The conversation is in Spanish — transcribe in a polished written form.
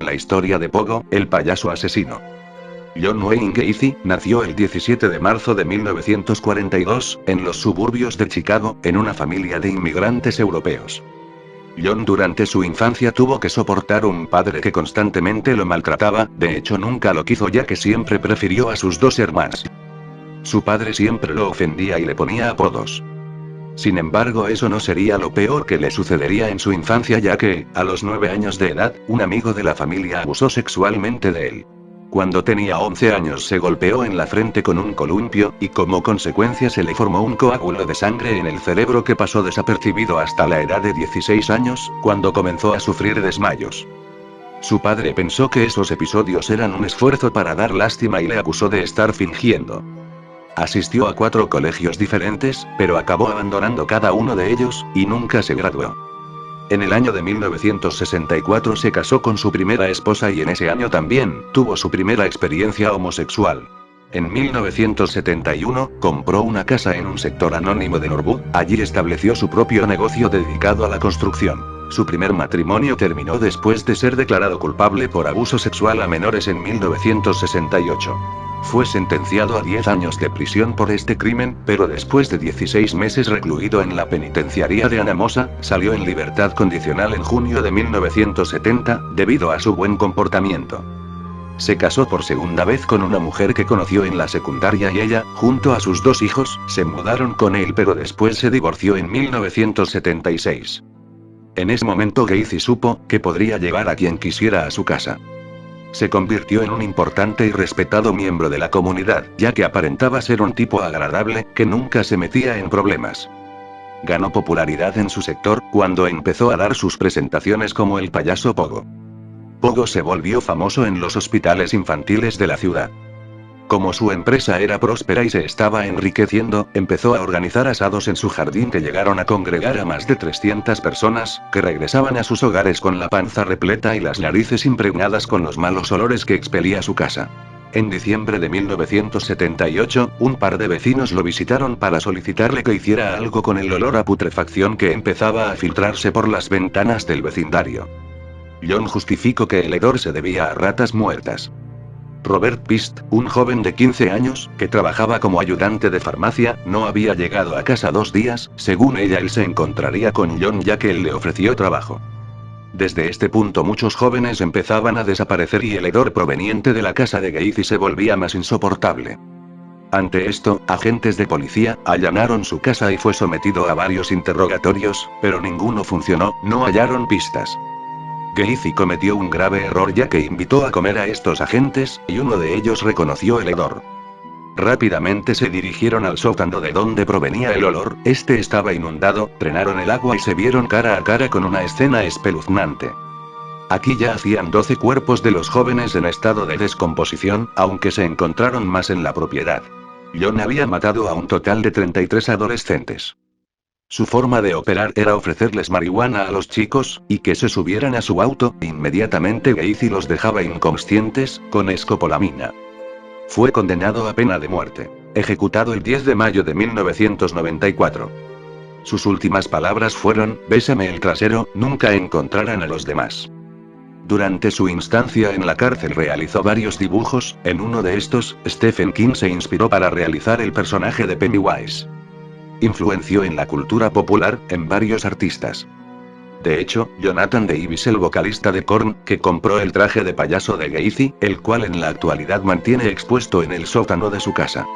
La historia de Pogo, el payaso asesino. John Wayne Gacy nació el 17 de marzo de 1942, en los suburbios de Chicago, en una familia de inmigrantes europeos. John durante su infancia tuvo que soportar un padre que constantemente lo maltrataba, de hecho nunca lo quiso ya que siempre prefirió a sus dos hermanas. Su padre siempre lo ofendía y le ponía apodos. Sin embargo, eso no sería lo peor que le sucedería en su infancia ya que, a los 9 años de edad, un amigo de la familia abusó sexualmente de él. Cuando tenía 11 años se golpeó en la frente con un columpio, y como consecuencia se le formó un coágulo de sangre en el cerebro que pasó desapercibido hasta la edad de 16 años, cuando comenzó a sufrir desmayos. Su padre pensó que esos episodios eran un esfuerzo para dar lástima y le acusó de estar fingiendo. Asistió a 4 colegios diferentes, pero acabó abandonando cada uno de ellos, y nunca se graduó. En el año de 1964 se casó con su primera esposa y en ese año también tuvo su primera experiencia homosexual. En 1971, compró una casa en un sector anónimo de Norwood, allí estableció su propio negocio dedicado a la construcción. Su primer matrimonio terminó después de ser declarado culpable por abuso sexual a menores en 1968. Fue sentenciado a 10 años de prisión por este crimen, pero después de 16 meses recluido en la penitenciaría de Anamosa, salió en libertad condicional en junio de 1970, debido a su buen comportamiento. Se casó por segunda vez con una mujer que conoció en la secundaria y ella, junto a sus 2 hijos, se mudaron con él pero después se divorció en 1976. En ese momento Gacy supo que podría llevar a quien quisiera a su casa. Se convirtió en un importante y respetado miembro de la comunidad, ya que aparentaba ser un tipo agradable, que nunca se metía en problemas. Ganó popularidad en su sector, cuando empezó a dar sus presentaciones como el payaso Pogo. Pogo se volvió famoso en los hospitales infantiles de la ciudad. Como su empresa era próspera y se estaba enriqueciendo, empezó a organizar asados en su jardín que llegaron a congregar a más de 300 personas, que regresaban a sus hogares con la panza repleta y las narices impregnadas con los malos olores que expelía su casa. En diciembre de 1978, un par de vecinos lo visitaron para solicitarle que hiciera algo con el olor a putrefacción que empezaba a filtrarse por las ventanas del vecindario. John justificó que el hedor se debía a ratas muertas. Robert Pist, un joven de 15 años, que trabajaba como ayudante de farmacia, no había llegado a casa 2 días, según ella él se encontraría con John ya que él le ofreció trabajo. Desde este punto muchos jóvenes empezaban a desaparecer y el hedor proveniente de la casa de Gacy se volvía más insoportable. Ante esto, agentes de policía allanaron su casa y fue sometido a varios interrogatorios, pero ninguno funcionó, no hallaron pistas. Gacy cometió un grave error ya que invitó a comer a estos agentes, y uno de ellos reconoció el hedor. Rápidamente se dirigieron al sótano de donde provenía el olor, este estaba inundado, drenaron el agua y se vieron cara a cara con una escena espeluznante. Aquí ya hacían 12 cuerpos de los jóvenes en estado de descomposición, aunque se encontraron más en la propiedad. John había matado a un total de 33 adolescentes. Su forma de operar era ofrecerles marihuana a los chicos, y que se subieran a su auto, inmediatamente Gacy los dejaba inconscientes, con escopolamina. Fue condenado a pena de muerte. Ejecutado el 10 de mayo de 1994. Sus últimas palabras fueron, «Bésame el trasero, nunca encontrarán a los demás». Durante su instancia en la cárcel realizó varios dibujos, en uno de estos, Stephen King se inspiró para realizar el personaje de Pennywise. Influenció en la cultura popular, en varios artistas. De hecho, Jonathan Davis, el vocalista de Korn, que compró el traje de payaso de Gacy, el cual en la actualidad mantiene expuesto en el sótano de su casa.